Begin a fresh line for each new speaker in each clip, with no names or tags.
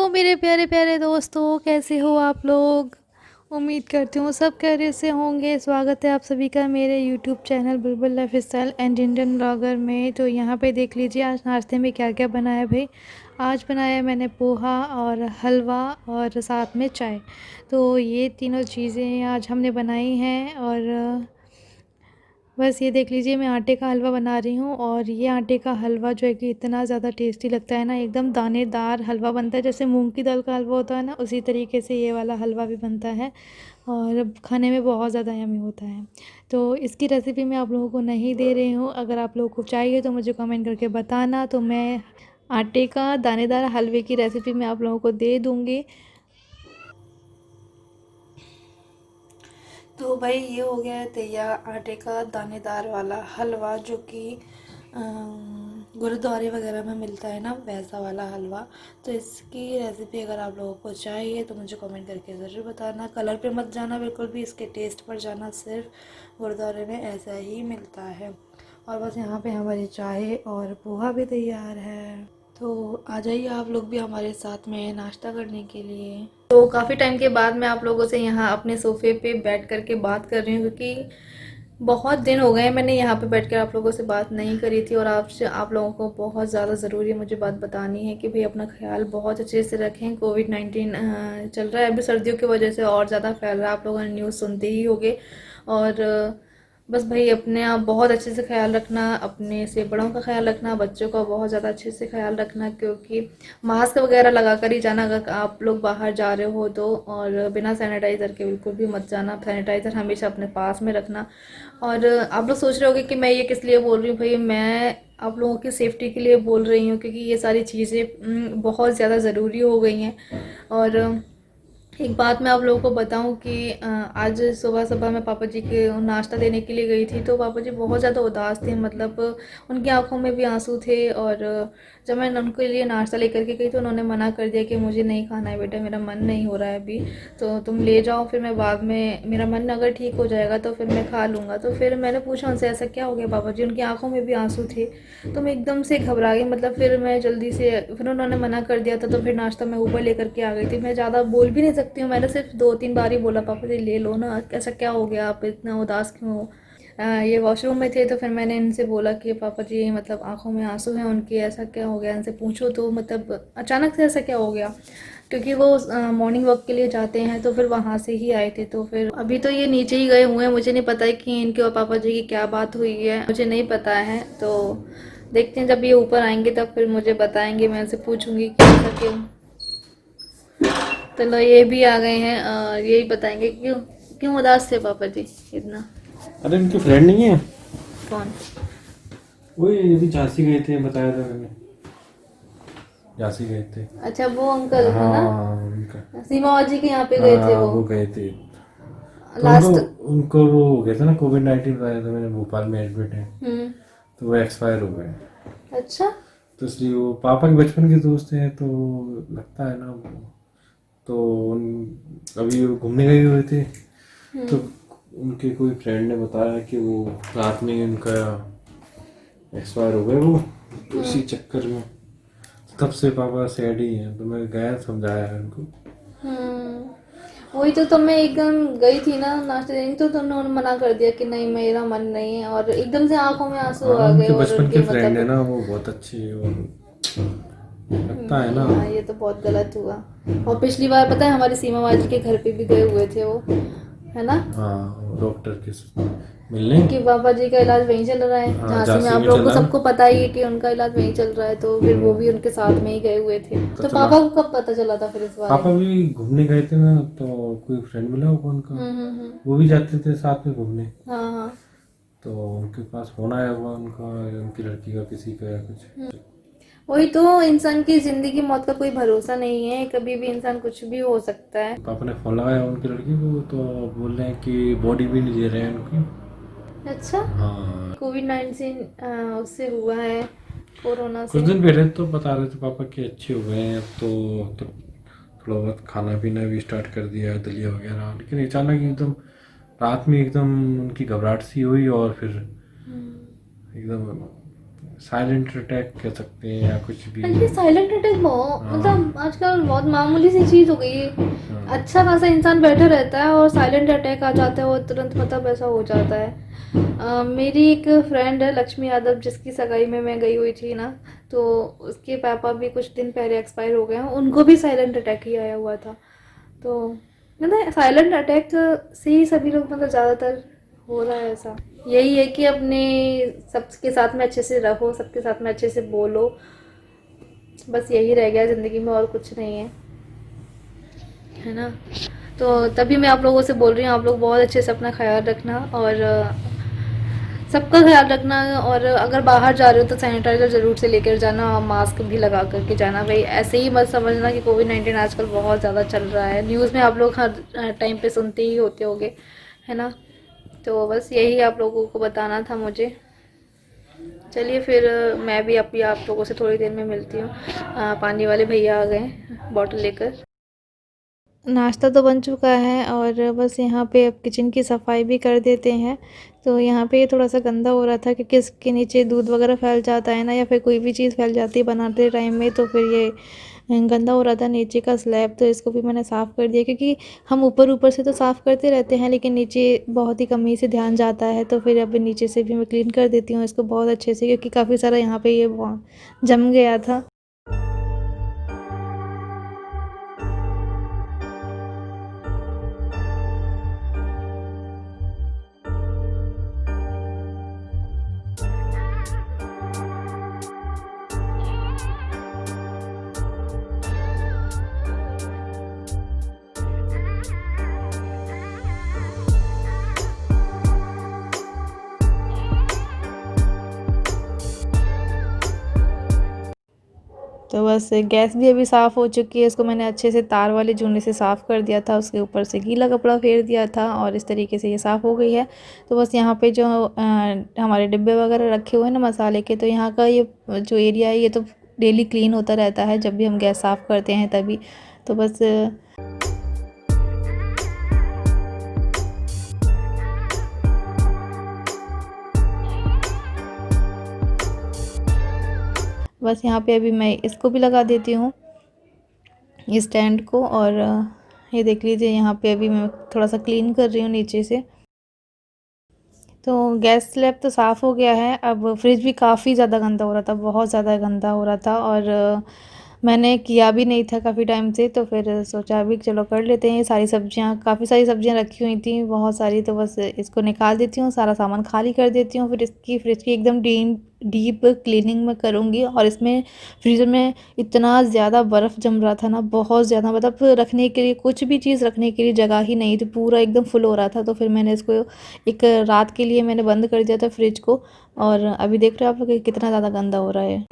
मेरे प्यारे प्यारे दोस्तों, कैसे हो आप लोग। उम्मीद करती हूँ सब खैरियत से होंगे। स्वागत है आप सभी का मेरे YouTube channel Bulbul life style and Indian blogger में। तो यहाँ पे देख लीजिए आज नाश्ते में क्या क्या बनाया है भाई। आज बनाया मैंने पोहा और हलवा और साथ में चाय। तो ये तीनों चीज़ें आज हमने बनाई हैं। और बस ये देख लीजिए मैं आटे का हलवा बना रही हूँ। और ये आटे का हलवा जो है कि इतना ज़्यादा टेस्टी लगता है ना, एकदम दानेदार हलवा बनता है। जैसे मूंग की दाल का हलवा होता है ना, उसी तरीके से ये वाला हलवा भी बनता है। और खाने में बहुत ज़्यादा यम्मी होता है। तो इसकी रेसिपी मैं आप लोगों को नहीं दे रही हूँ। अगर आप लोगों को चाहिए तो मुझे कमेंट करके बताना, तो मैं आटे का दानेदार हलवे की रेसिपी मैं आप लोगों को दे दूँगी। तो भाई ये हो गया है तैयार आटे का दानेदार वाला हलवा, जो कि गुरुद्वारे वगैरह में मिलता है ना, वैसा वाला हलवा। तो इसकी रेसिपी अगर आप लोगों को चाहिए तो मुझे कमेंट करके ज़रूर बताना। कलर पे मत जाना बिल्कुल भी, इसके टेस्ट पर जाना। सिर्फ गुरुद्वारे में ऐसा ही मिलता है। और बस यहाँ पे हमारी चाय और पोहा भी तैयार है। तो आ जाइए आप लोग भी हमारे साथ में नाश्ता करने के लिए। तो काफ़ी टाइम के बाद मैं आप लोगों से यहाँ अपने सोफ़े पे बैठ कर के बात कर रही हूँ, क्योंकि बहुत दिन हो गए मैंने यहाँ पे बैठकर आप लोगों से बात नहीं करी थी। और आप लोगों को बहुत ज़्यादा ज़रूरी मुझे बात बतानी है कि भाई अपना ख्याल बहुत अच्छे से रखें। कोविड-19 चल रहा है अभी, सर्दियों की वजह से और ज़्यादा फैल रहा है, आप लोगों ने न्यूज़ सुनते ही होंगे। और बस भाई अपने आप बहुत अच्छे से ख्याल रखना, अपने से बड़ों का ख्याल रखना, बच्चों का बहुत ज़्यादा अच्छे से ख्याल रखना, क्योंकि मास्क वगैरह लगा कर ही जाना अगर आप लोग बाहर जा रहे हो तो। और बिना सैनिटाइज़र के बिल्कुल भी मत जाना, सैनिटाइज़र हमेशा अपने पास में रखना। और आप लोग सोच रहे होगे कि मैं ये किस लिए बोल रही हूँ। भाई मैं आप लोगों की सेफ्टी के लिए बोल रही हूँ, क्योंकि ये सारी चीज़ें बहुत ज़्यादा ज़रूरी हो गई हैं। और एक बात मैं आप लोगों को बताऊं कि आज सुबह सुबह मैं पापा जी के नाश्ता देने के लिए गई थी, तो पापा जी बहुत ज़्यादा उदास थे। मतलब उनकी आंखों में भी आंसू थे। और जब मैं उनके लिए नाश्ता लेकर के गई तो उन्होंने मना कर दिया कि मुझे नहीं खाना है बेटा, मेरा मन नहीं हो रहा है अभी, तो तुम ले जाओ, फिर मैं बाद में मेरा मन अगर ठीक हो जाएगा तो फिर मैं खा लूँगा। तो फिर मैंने पूछा उनसे ऐसा क्या हो गया पापा जी, उनकी आंखों में भी आंसू थे। तो मैं एकदम से घबरा गई। मतलब फिर मैं जल्दी से, फिर उन्होंने मना कर दिया था तो फिर नाश्ता मैं ऊपर लेकर के आ गई थी। मैं ज़्यादा बोल भी नहीं सकती हूँ, मैंने सिर्फ 2-3 बार ही बोला पापा जी ले लो ना, ऐसा क्या हो गया, आप इतना उदास क्यों हो। ये वॉशरूम में थे तो फिर मैंने इनसे बोला कि पापा जी मतलब आंखों में आंसू हैं उनके, ऐसा क्या हो गया, इनसे पूछो तो मतलब अचानक से ऐसा क्या हो गया। क्योंकि वो मॉर्निंग वॉक के लिए जाते हैं तो फिर वहाँ से ही आए थे। तो फिर अभी तो ये नीचे ही गए हुए हैं, मुझे नहीं पता है कि इनके और पापा जी की क्या बात हुई है, मुझे नहीं पता है। तो देखते हैं जब ये ऊपर आएंगे तब फिर मुझे बताएंगे, मैं उनसे पूछूंगी कि ऐसा क्यों। चलो ये भी आ गए हैं, यही बताएंगे क्यों क्यों उदास थे पापा जी इतना।
अरे उनके फ्रेंड नहीं है?
कौन?
वही अभी झांसी गए थे, बताया था मैंने। झांसी गए थे।
अच्छा वो अंकल है ना,
हाँ उनका।
सीमा जी के यहाँ पे गए थे
हाँ
वो
वो गए थे। तो उनको
लास्ट।
उनको वो हो गया था ना, कोविड-19 बताया था मैंने, भोपाल में एडमिट है।
हम्म।
तो वो एक्सपायर हो गए।
अच्छा।
तो इसलिए वो पापा के बचपन के दोस्त हैं, तो लगता है ना वो। तो अभी वो घूमने गए हुए थे। तो
हम्म।
उनके कोई फ्रेंड ने बताया कि वो रात में उनका एक्सपायर हो गए वो, तो
हम्म।
उसी चक्कर में तब से पापा सैड ही हैं। तो मैं गया, समझाया है उनको।
वही तो मैं एकदम गई थी ना नाश्ते देने, तो उन्होंने मना कर दिया कि नहीं मेरा मन नहीं है, और एकदम से आंखों में आंसू
हाँ
आ गए
उनके
और
बचपन के
उनके
फ्रेंड है
मतलब।
ना, वो बहुत अच्छी है और लगता है ना।
नहीं यार ये तो बहुत गलत हुआ। और पिछली बार पता है हमारी सीमा बाजी के घर पे भी गए हुए थे वो, है ना,
हाँ डॉक्टर के मिलने।
कि बाबा जी का इलाज वहीं चल रहा है
हाँ
झांसी में,
झांसी
आप
में
लोगों को
चला।
सबको पता ही है कि उनका इलाज वहीं चल रहा है। तो फिर वो भी उनके साथ में ही गए हुए थे।
पता
तो
चला।
पापा को कब पता चला था फिर इस बारे
पापा
में?
भी घूमने गए थे ना, तो कोई फ्रेंड मिला होगा उनका।
हम्म।
वो भी जाते थे साथ में घूमने।
हाँ हाँ।
तो उनके पास फोन आया हुआ उनका, उनकी लड़की का किसी का या कुछ।
वही तो, इंसान की जिंदगी मौत का कोई भरोसा नहीं है, कभी भी इंसान कुछ भी हो सकता है।
पापा ने फोन लगाया उनकी लड़की को, तो बोल रहे हैं कि बॉडी भी नहीं दे रहे हैं उनकी।
अच्छा।
हाँ
कोविड-19 उससे हुआ है, कोरोना
कुछ
से।
दिन पहले तो बता रहे थे पापा कि अच्छे हो गए हैं, अब तो थोड़ा बहुत खाना पीना भी स्टार्ट कर दिया है, दलिया वगैरह। लेकिन अचानक एकदम रात में एकदम उनकी घबराहट सी हुई और फिर एकदम साइलेंट अटैक कह सकते हैं या कुछ भी।
ये साइलेंट अटैक बहुत मतलब आजकल बहुत मामूली सी चीज़ हो गई है। अच्छा खासा इंसान बैठा रहता है और साइलेंट अटैक आ जाता है और तुरंत मतलब ऐसा हो जाता है। मेरी एक फ्रेंड है लक्ष्मी यादव, जिसकी सगाई में मैं गई हुई थी ना, तो उसके पापा भी कुछ दिन पहले एक्सपायर हो गए हैं। उनको भी साइलेंट अटैक ही आया हुआ था। तो मतलब साइलेंट अटैक से ही सभी लोग मतलब ज़्यादातर हो रहा है ऐसा। यही है कि अपने सबके साथ में अच्छे से रहो, सबके साथ में अच्छे से बोलो, बस यही रह गया ज़िंदगी में, और कुछ नहीं है ना। तो तभी मैं आप लोगों से बोल रही हूँ, आप लोग बहुत अच्छे से अपना ख्याल रखना और सबका ख्याल रखना। और अगर बाहर जा रहे हो तो सैनिटाइज़र ज़रूर से लेकर जाना और मास्क भी लगा करके जाना। भाई ऐसे ही मत समझना कि कोविड-19 आजकल बहुत ज़्यादा चल रहा है। न्यूज़ में आप लोग हर टाइम पे सुनते ही होते होगे, है ना। तो बस यही आप लोगों को बताना था मुझे। चलिए फिर मैं भी अभी आप लोगों से थोड़ी देर में मिलती हूँ। पानी वाले भैया आ गए बॉटल लेकर। नाश्ता तो बन चुका है और बस यहाँ पे अब किचन की सफाई भी कर देते हैं। तो यहाँ पे थोड़ा सा गंदा हो रहा था क्योंकि इसके नीचे दूध वगैरह फैल जाता है ना, या फिर कोई भी चीज़ फैल जाती है बनाते टाइम में, तो फिर ये गंदा हो रहा था नीचे का स्लैब। तो इसको भी मैंने साफ़ कर दिया, क्योंकि हम ऊपर ऊपर से तो साफ़ करते रहते हैं लेकिन नीचे बहुत ही कम ही से ध्यान जाता है। तो फिर अभी नीचे से भी मैं क्लीन कर देती हूँ इसको बहुत अच्छे से, क्योंकि काफ़ी सारा यहाँ पे ये जम गया था। तो बस गैस भी अभी साफ़ हो चुकी है। इसको मैंने अच्छे से तार वाले जूने से साफ़ कर दिया था, उसके ऊपर से गीला कपड़ा फेर दिया था और इस तरीके से ये साफ़ हो गई है। तो बस यहाँ पे जो हमारे डिब्बे वगैरह रखे हुए हैं ना मसाले के, तो यहाँ का ये जो एरिया है ये तो डेली क्लीन होता रहता है जब भी हम गैस साफ़ करते हैं तभी। तो बस यहाँ पे अभी मैं इसको भी लगा देती हूँ, इस स्टैंड को। और ये देख लीजिए यहाँ पे अभी मैं थोड़ा सा क्लीन कर रही हूँ नीचे से। तो गैस स्लैब तो साफ़ हो गया है। अब फ्रिज भी काफ़ी ज़्यादा गंदा हो रहा था, बहुत ज़्यादा गंदा हो रहा था, और मैंने किया भी नहीं था काफ़ी टाइम से। तो फिर सोचा अभी चलो कर लेते हैं। सारी सब्जियां, काफ़ी सारी सब्जियां रखी हुई थी, बहुत सारी। तो बस इसको निकाल देती हूँ, सारा सामान खाली कर देती हूँ, फिर इसकी फ्रिज की एकदम डीप क्लीनिंग मैं करूँगी। और इसमें फ्रीज़र में इतना ज़्यादा बर्फ़ जम रहा था ना, बहुत ज़्यादा, मतलब रखने के लिए कुछ भी चीज़ रखने के लिए जगह ही नहीं थी, पूरा एकदम फुल हो रहा था। तो फिर मैंने इसको एक रात के लिए मैंने बंद कर दिया था फ्रिज को। और अभी देख रहे हो आप लोग कितना ज़्यादा गंदा हो रहा है।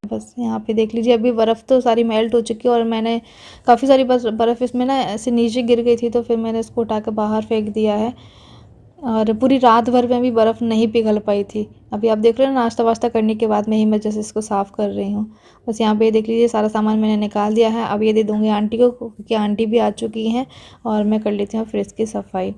बस यहाँ पे देख लीजिए अभी बर्फ़ तो सारी मेल्ट हो चुकी है, और मैंने काफ़ी सारी बस बर्फ़ इसमें ना ऐसे नीचे गिर गई थी, तो फिर मैंने इसको उठा के बाहर फेंक दिया है। और पूरी रात भर में भी बर्फ़ नहीं पिघल पाई थी। अभी आप देख रहे हो नाश्ता वाश्ता करने के बाद में ही मैं जैसे इसको साफ़ कर रही हूँ। बस यहाँ पे देख लीजिए सारा सामान मैंने निकाल दिया है। अब ये दे दूँगी आंटी को, क्योंकि आंटी भी आ चुकी हैं, और मैं कर लेती हूँ फ्रिज की सफाई।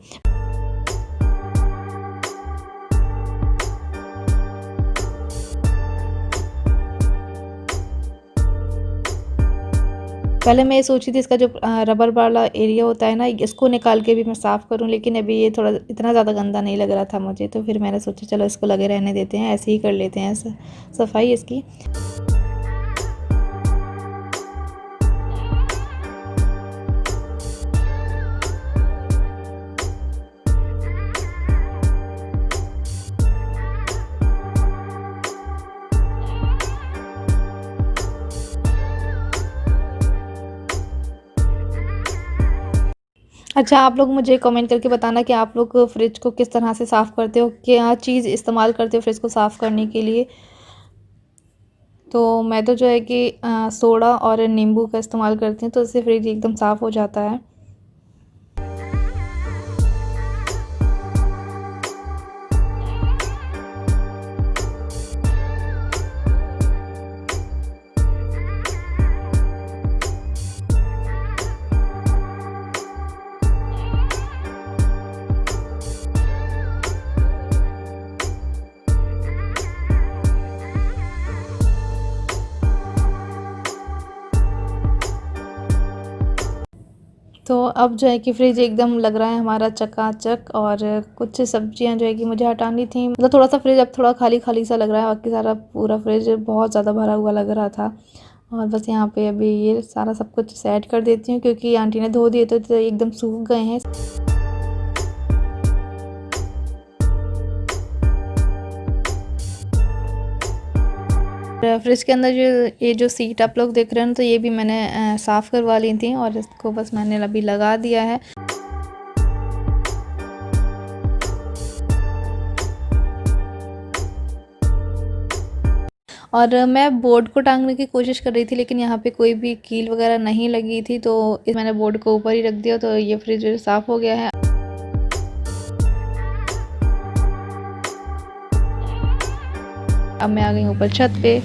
पहले मैं ये सोची थी इसका जो रबर वाला एरिया होता है ना, इसको निकाल के भी मैं साफ़ करूं, लेकिन अभी ये थोड़ा इतना ज़्यादा गंदा नहीं लग रहा था मुझे। तो फिर मैंने सोचा चलो इसको लगे रहने देते हैं, ऐसे ही कर लेते हैं सफाई इसकी। अच्छा, आप लोग मुझे कमेंट करके बताना कि आप लोग फ्रिज को किस तरह से साफ़ करते हो, क्या चीज़ इस्तेमाल करते हो फ्रिज को साफ़ करने के लिए। तो मैं तो जो है कि सोडा और नींबू का इस्तेमाल करती हूँ, तो इससे फ्रिज एकदम साफ़ हो जाता है। तो अब जो है कि फ्रिज एकदम लग रहा है हमारा चकाचक। और कुछ सब्जियां जो है कि मुझे हटानी थी, मतलब थोड़ा सा फ्रिज अब थोड़ा खाली खाली सा लग रहा है, बाकी सारा पूरा फ्रिज बहुत ज़्यादा भरा हुआ लग रहा था। और बस यहाँ पे अभी ये सारा सब कुछ सेट कर देती हूँ, क्योंकि आंटी ने धो दिए तो एकदम सूख गए हैं। फ्रिज के अंदर जो ये जो सीट आप लोग देख रहे हैं ना, तो ये भी मैंने साफ़ करवा ली थी और इसको बस मैंने अभी लगा दिया है। और मैं बोर्ड को टांगने की कोशिश कर रही थी, लेकिन यहाँ पे कोई भी कील वगैरह नहीं लगी थी, तो मैंने बोर्ड को ऊपर ही रख दिया, तो ये फ्रिज साफ़ हो गया है। अब मैं आ गई ऊपर छत पे।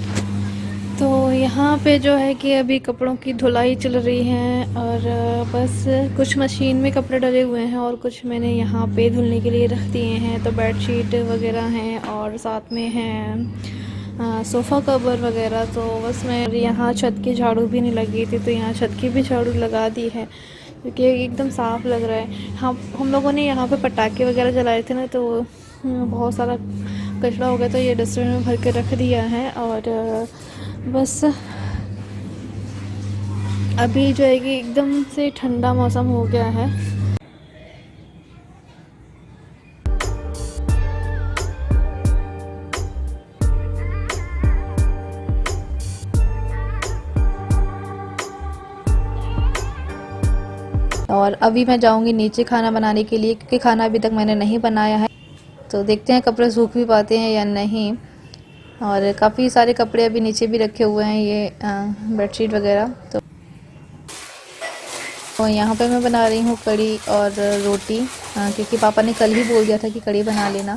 तो यहाँ पे जो है कि अभी कपड़ों की धुलाई चल रही है, और बस कुछ मशीन में कपड़े डले हुए हैं और कुछ मैंने यहाँ पे धुलने के लिए रख दिए हैं। तो बेडशीट वगैरह हैं और साथ में हैं सोफ़ा कवर वगैरह। तो बस मैं यहाँ छत की झाड़ू भी नहीं लगी थी, तो यहाँ छत की भी झाड़ू लगा दी है, क्योंकि एकदम साफ़ लग रहा है। हम लोगों ने यहाँ पे पटाखे वगैरह जलाए थे ना, तो बहुत सारा कचरा हो गया, तो ये डस्टबिन में भर के रख दिया है। और बस अभी जो है कि एकदम से ठंडा मौसम हो गया है। और अभी मैं जाऊंगी नीचे खाना बनाने के लिए, क्योंकि खाना अभी तक मैंने नहीं बनाया है। तो देखते हैं कपड़े सूख भी पाते हैं या नहीं। और काफ़ी सारे कपड़े अभी नीचे भी रखे हुए हैं, ये बेडशीट वगैरह। तो यहाँ पे मैं बना रही हूँ कढ़ी और रोटी, क्योंकि पापा ने कल ही बोल दिया था कि कढ़ी बना लेना।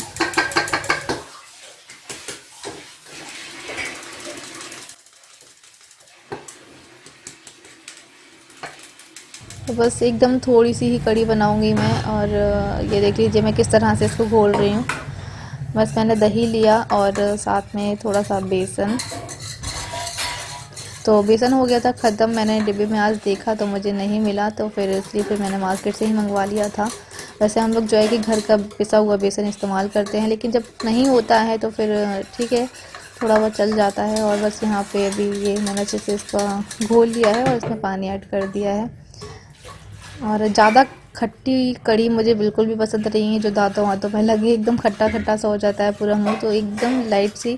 तो बस एकदम थोड़ी सी ही कढ़ी बनाऊंगी मैं। और ये देख लीजिए मैं किस तरह से इसको घोल रही हूँ। बस मैंने दही लिया और साथ में थोड़ा सा बेसन। तो बेसन हो गया था ख़त्म, मैंने डिब्बे में आज देखा तो मुझे नहीं मिला, तो फिर मैंने मार्केट से ही मंगवा लिया था। वैसे हम लोग जो है कि घर का पिसा हुआ बेसन इस्तेमाल करते हैं, लेकिन जब नहीं होता है तो फिर ठीक है, थोड़ा बहुत चल जाता है। और बस यहाँ पे अभी ये मैंने अच्छे से इसका घोल लिया है और इसमें पानी ऐड कर दिया है। और ज़्यादा खट्टी कढ़ी मुझे बिल्कुल भी पसंद नहीं है, जो दांतों हाथों में लगे एकदम खट्टा खट्टा सा हो जाता है पूरा मुँह। तो एकदम लाइट सी,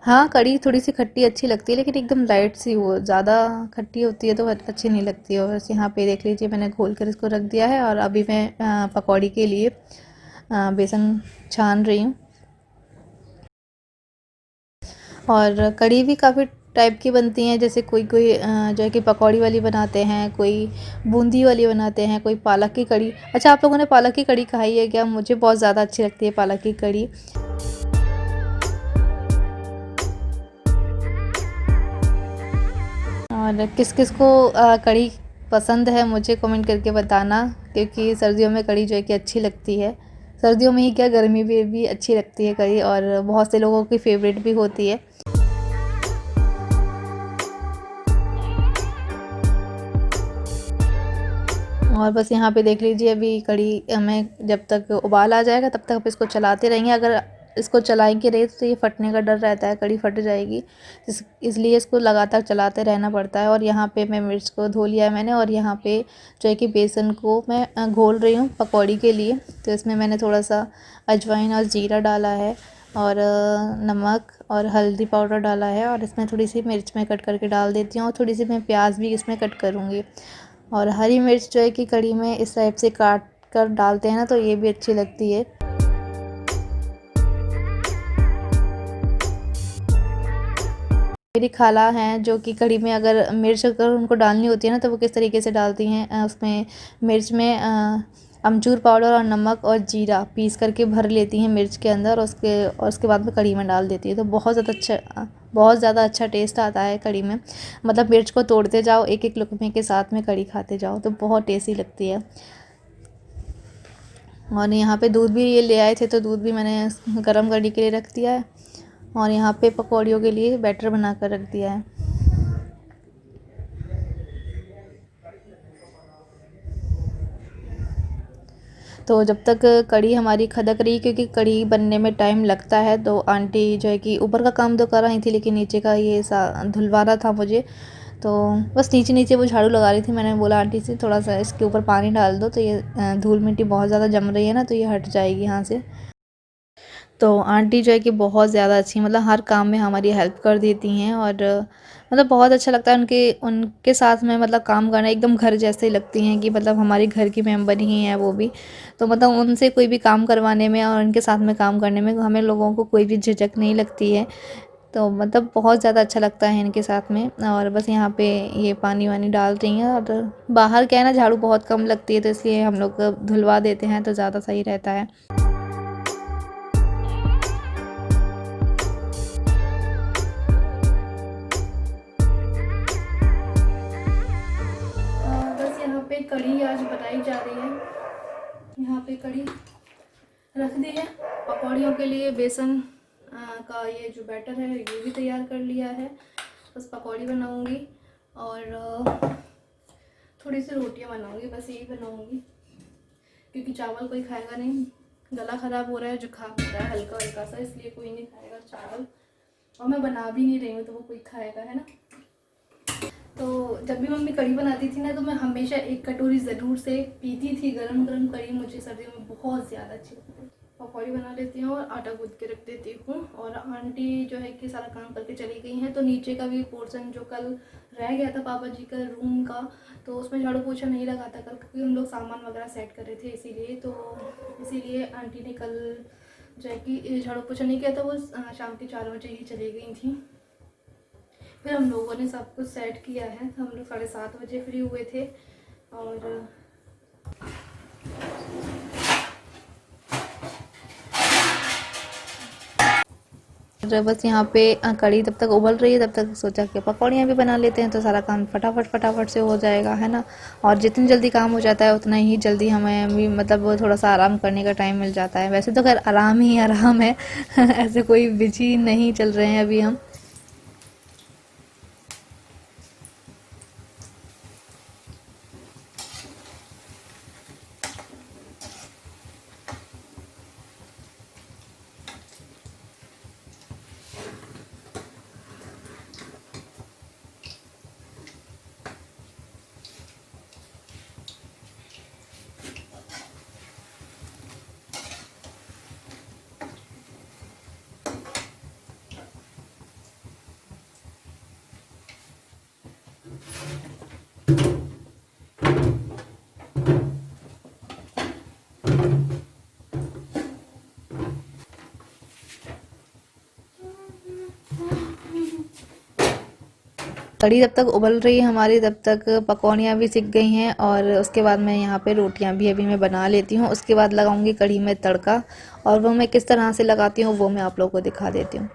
हाँ कढ़ी थोड़ी सी खट्टी अच्छी लगती है, लेकिन एकदम लाइट सी, वो ज़्यादा खट्टी होती है तो अच्छी नहीं लगती है। और बस यहाँ पे देख लीजिए मैंने घोल कर इसको रख दिया है। और अभी मैं पकौड़ी के लिए बेसन छान रही हूँ। और कढ़ी भी काफ़ी टाइप की बनती हैं, जैसे कोई जो है कि पकौड़ी वाली बनाते हैं, कोई बूंदी वाली बनाते हैं, कोई पालक की कढ़ी। अच्छा, आप लोगों ने पालक की कढ़ी खाई है क्या? मुझे बहुत ज़्यादा अच्छी लगती है पालक की कढ़ी। और किस किस को कढ़ी पसंद है मुझे कमेंट करके बताना, क्योंकि सर्दियों में कढ़ी जो है कि अच्छी लगती है। सर्दियों में ही क्या, गर्मी में भी अच्छी लगती है कढ़ी, और बहुत से लोगों की फेवरेट भी होती है। और बस यहाँ पे देख लीजिए अभी कढ़ी में जब तक उबाल आ जाएगा तब तक आप इसको चलाते रहेंगे। अगर इसको चलाएंगे नहीं तो ये फटने का डर रहता है, कढ़ी फट जाएगी, इसलिए इसको लगातार चलाते रहना पड़ता है। और यहाँ पे मैं मिर्च को धो लिया है मैंने, और यहाँ पे जो है कि बेसन को मैं घोल रही हूँ पकौड़ी के लिए। तो इसमें मैंने थोड़ा सा अजवाइन और जीरा डाला है, और नमक और हल्दी पाउडर डाला है, और इसमें थोड़ी सी मिर्च मैं कट करके डाल देती हूँ, और थोड़ी सी मैं प्याज भी इसमें कट करूँगी। और हरी मिर्च जो है कि कढ़ी में इस टाइप से काट कर डालते हैं ना, तो ये भी अच्छी लगती है। मेरी खाला हैं जो कि कढ़ी में अगर मिर्च अगर उनको डालनी होती है ना, तो वो किस तरीके से डालती हैं, उसमें मिर्च में अमचूर पाउडर और नमक और जीरा पीस करके भर लेती हैं मिर्च के अंदर, और उसके बाद में कढ़ी में डाल देती है। तो बहुत ज़्यादा अच्छा टेस्ट आता है कढ़ी में। मतलब मिर्च को तोड़ते जाओ, एक एक लुकमे के साथ में कढ़ी खाते जाओ, तो बहुत टेस्टी लगती है। और यहाँ पे दूध भी ये ले आए थे, तो दूध भी मैंने गरम करने के लिए रख दिया है। और यहाँ पे पकौड़ियों के लिए बैटर बना कर रख दिया है।
तो जब तक कढ़ी हमारी खदक रही, क्योंकि कढ़ी बनने में टाइम लगता है, तो आंटी जो है कि ऊपर का काम तो कर रही थी लेकिन नीचे का ये धुलवाना था मुझे। तो बस नीचे नीचे वो झाड़ू लगा रही थी। मैंने बोला आंटी से थोड़ा सा इसके ऊपर पानी डाल दो, तो ये धूल मिट्टी बहुत ज़्यादा जम रही है ना, तो ये हट जाएगी यहाँ से। तो आंटी जो है कि बहुत ज़्यादा अच्छी, मतलब हर काम में हमारी हेल्प कर देती हैं, और मतलब बहुत अच्छा लगता है उनके उनके साथ में मतलब काम करना। एकदम घर जैसे ही लगती हैं कि मतलब हमारी घर की मेंबर ही हैं वो भी। तो मतलब उनसे कोई भी काम करवाने में और उनके साथ में काम करने में हमें लोगों को कोई भी झिझक नहीं लगती है। तो मतलब बहुत ज़्यादा अच्छा लगता है इनके साथ में। और बस यहाँ पे ये पानी वानी डाल रही हैं, और बाहर क्या है ना, झाड़ू बहुत कम लगती है, तो इसलिए हम लोग धुलवा देते हैं तो ज़्यादा सही रहता है।
बस यहाँ पे कढ़ी आज बनाई जा रही है। यहाँ पे कढ़ी रख दी है। पकौड़ियों के लिए बेसन का ये जो बैटर है ये भी तैयार कर लिया है। बस पकौड़ी बनाऊंगी और थोड़ी सी रोटियां बनाऊंगी, बस यही बनाऊंगी क्योंकि चावल कोई खाएगा नहीं। गला ख़राब हो रहा है, जुकाम हो रहा है हल्का हल्का सा, इसलिए कोई नहीं खाएगा चावल, और मैं बना भी नहीं रही हूँ तो वो कोई खाएगा, है ना। तो जब भी मम्मी कढ़ी बनाती थी ना, तो मैं हमेशा एक कटोरी ज़रूर से पीती थी। गरम गरम कढ़ी मुझे सर्दियों में बहुत ज़्यादा अच्छी लगती है। पकौड़ी बना लेती हूँ और आटा गूँथ के रख देती हूँ। और आंटी जो है कि सारा काम करके चली गई हैं, तो नीचे का भी पोर्शन जो कल रह गया था पापा जी का रूम का, तो उसमें झाड़ू पोछा नहीं लगा था कल, क्योंकि हम लोग सामान वगैरह सेट कर रहे थे, इसीलिए आंटी ने कल जो है कि झाड़ू पोछा नहीं किया था। वो शाम के 4 बजे ही चली गई थी। फिर हम लोगों ने सब कुछ सेट किया है। हम लोग 7:30 बजे फ्री हुए थे। और
बस यहाँ पे कढ़ी तब तक उबल रही है, तब तक सोचा कि पकौड़ियाँ भी बना लेते हैं, तो सारा काम फटाफट फटाफट से हो जाएगा, है ना। और जितनी जल्दी काम हो जाता है उतना ही जल्दी हमें भी मतलब थोड़ा सा आराम करने का टाइम मिल जाता है। वैसे तो खैर आराम ही आराम है ऐसे कोई बिजी नहीं चल रहे हैं अभी हम। कढ़ी जब तक उबल रही है हमारी, तब तक पकौड़ियाँ भी सिक गई हैं, और उसके बाद मैं यहाँ पे रोटियाँ भी अभी मैं बना लेती हूँ। उसके बाद लगाऊंगी कढ़ी में तड़का, और वो मैं किस तरह से लगाती हूँ वो मैं आप लोगों को दिखा देती हूँ।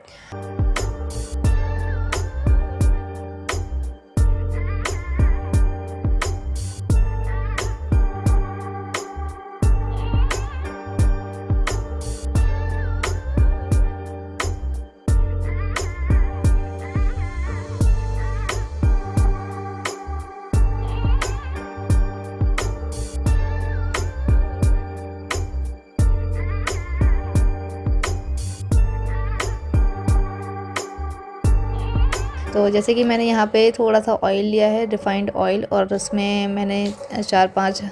तो जैसे कि मैंने यहाँ पे थोड़ा सा ऑयल लिया है, रिफाइंड ऑयल, और उसमें मैंने 4-5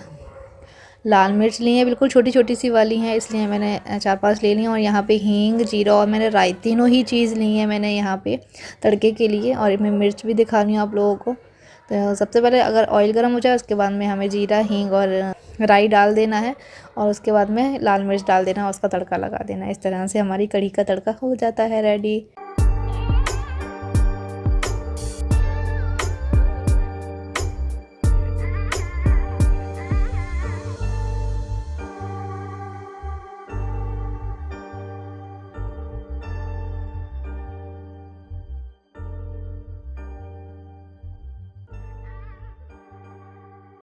लाल मिर्च ली हैं, बिल्कुल छोटी छोटी सी वाली हैं, इसलिए मैंने 4-5 ले ली हैं। और यहाँ पे हींग, जीरा और मैंने राई, तीनों ही चीज़ ली हैं मैंने यहाँ पे तड़के के लिए। और मैं मिर्च भी दिखा रही हूँ आप लोगों को। तो सबसे पहले अगर ऑयल गर्म हो जाए, उसके बाद में हमें जीरा, हींग और राई डाल देना है, और उसके बाद में लाल मिर्च डाल देना है, उसका तड़का लगा देना है। इस तरह से हमारी कढ़ी का तड़का हो जाता है रेडी।